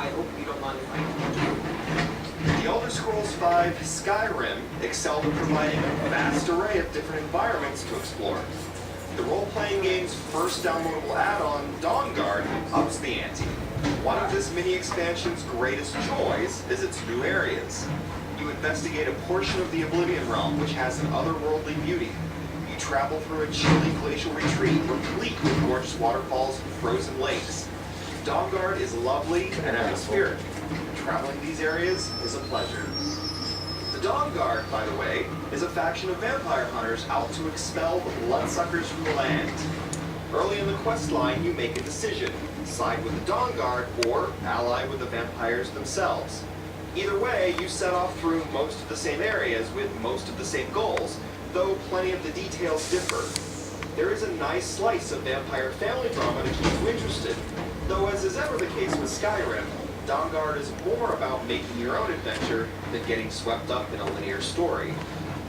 I hope you don't mind if I... The Elder Scrolls V Skyrim excelled in providing a vast array of different environments to explore. The role-playing game's first downloadable add-on, Dawnguard, ups the ante. One of this mini-expansion's greatest joys is its new areas. You investigate a portion of the Oblivion Realm, which has an otherworldly beauty. You travel through a chilly glacial retreat, replete with gorgeous waterfalls and frozen lakes. Dawnguard is lovely and atmospheric. Traveling these areas is a pleasure. The Dawnguard, by the way, is a faction of vampire hunters out to expel the bloodsuckers from the land. Early in the quest line, you make a decision. Side with the Dawnguard or ally with the vampires themselves. Either way, you set off through most of the same areas with most of the same goals, though plenty of the details differ. There is a nice slice of vampire family drama to keep you interested, though as is ever the case with Skyrim, Dawnguard is more about making your own adventure than getting swept up in a linear story.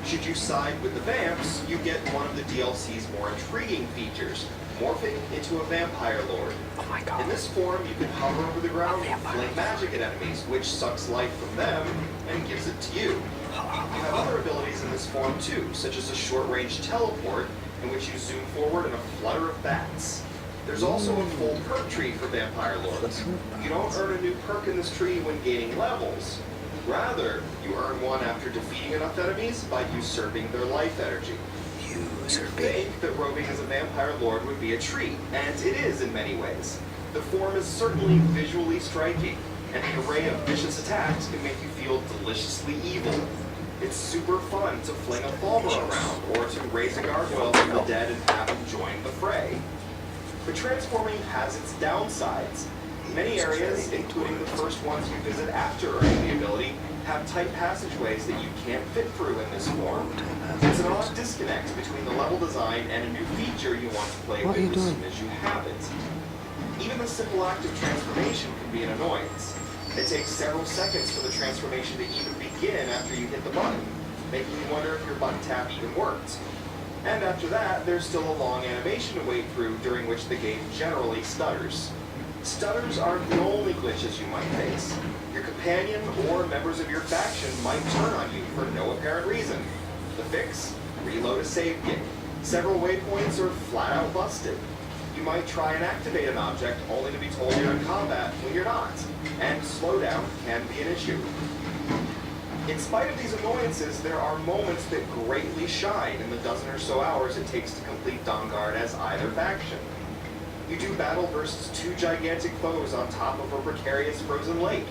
Should you side with the vamps, you get one of the DLC's more intriguing features, morphing into a vampire lord. Oh my god. In this form, you can hover over the ground and fling magic at enemies, which sucks life from them and gives it to you. You have other abilities in this form too, such as a short-range teleport, in which you zoom forward in a flutter of bats. There's also a full perk tree for vampire lords. You don't earn a new perk in this tree when gaining levels. Rather, you earn one after defeating enough enemies by usurping their life energy. You think that roving as a vampire lord would be a treat, and it is in many ways. The form is certainly visually striking, and the array of vicious attacks can make you feel deliciously evil. It's super fun to fling a Falmer around, or to raise a gargoyle from the dead and have him join the fray. But transforming has its downsides. Many areas, including the first ones you visit after earning the ability, have tight passageways that you can't fit through in this form. It's an odd disconnect between the level design and a new feature you want to play with as soon as you have it. Even the simple act of transformation can be an annoyance. It takes several seconds for the transformation to even begin after you hit the button, making you wonder if your button tap even worked. And after that, there's still a long animation to wait through, during which the game generally stutters. Stutters aren't the only glitches you might face. Your companion or members of your faction might turn on you for no apparent reason. The fix? Reload a save game. Several waypoints are flat out busted. You might try and activate an object only to be told you're in combat when you're not, and slowdown can be an issue. In spite of these annoyances, there are moments that greatly shine in the dozen or so hours it takes to complete Dawnguard as either faction. You do battle versus two gigantic foes on top of a precarious frozen lake.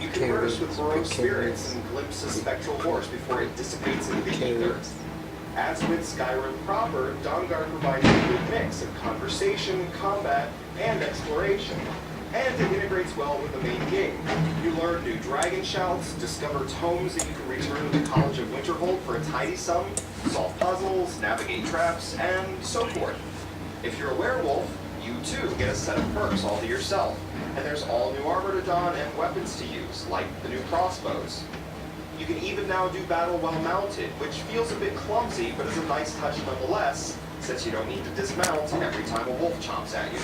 You converse with morose spirits and glimpse a spectral horse before it dissipates into the ether. As with Skyrim proper, Dawnguard provides a good mix of conversation, combat, and exploration. And it integrates well with the main game. You learn new dragon shouts, discover tomes that you can return to the College of Winterhold for a tidy sum, solve puzzles, navigate traps, and so forth. If you're a werewolf, you too get a set of perks all to yourself, and there's all new armor to don and weapons to use, like the new crossbows. You can even now do battle while mounted, which feels a bit clumsy, but is a nice touch nonetheless, since you don't need to dismount every time a wolf chomps at you.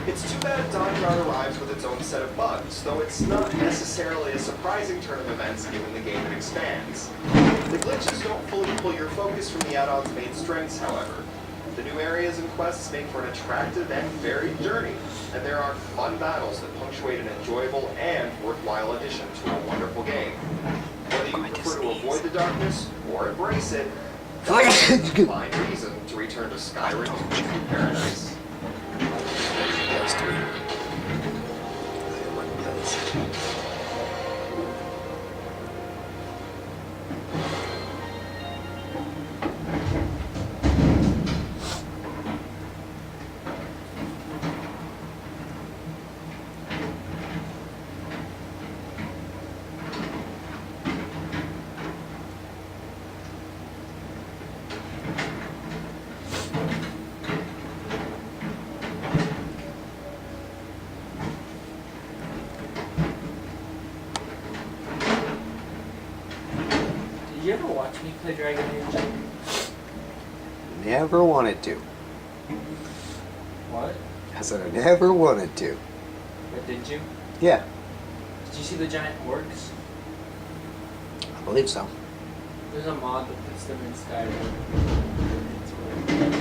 It's too bad Dawnguard arrives with its own set of bugs, though it's not necessarily a surprising turn of events given the game it expands. The glitches don't fully pull your focus from the add-on's main strengths, however. The new areas and quests make for an attractive and varied journey, and there are fun battles that punctuate an enjoyable and worthwhile addition to a wonderful game. Whether you prefer to avoid the darkness or embrace it, that's a fine reason to return to Skyrim's paradise. Did you ever watch me play Dragon Age? Never wanted to. What? I said I never wanted to. But did you? Yeah. you see the giant orcs? I believe so. There's a mod that puts them in Skyrim. It's really cool.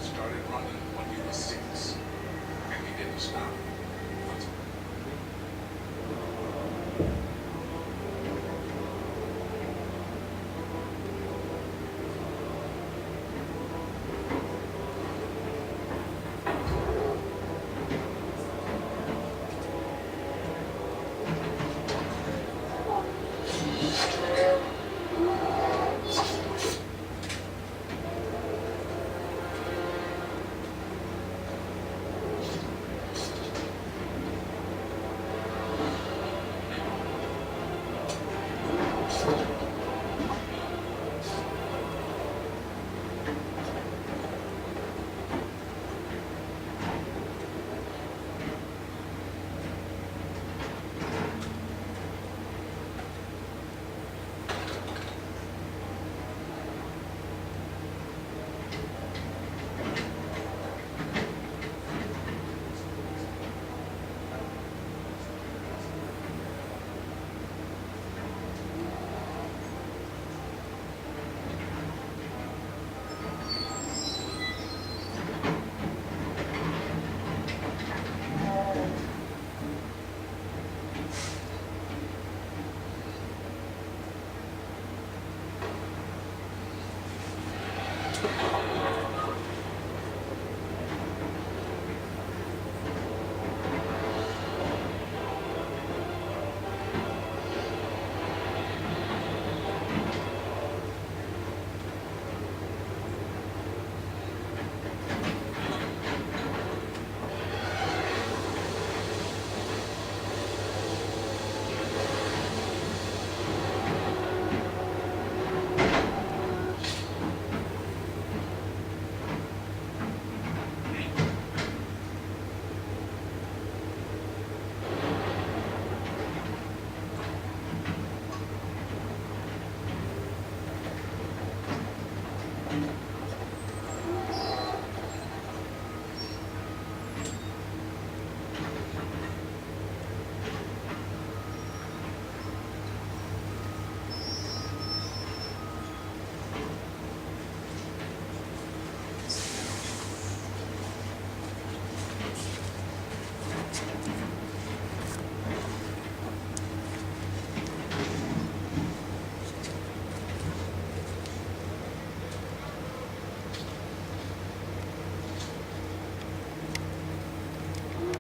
Started running when he was 6, and he didn't stop.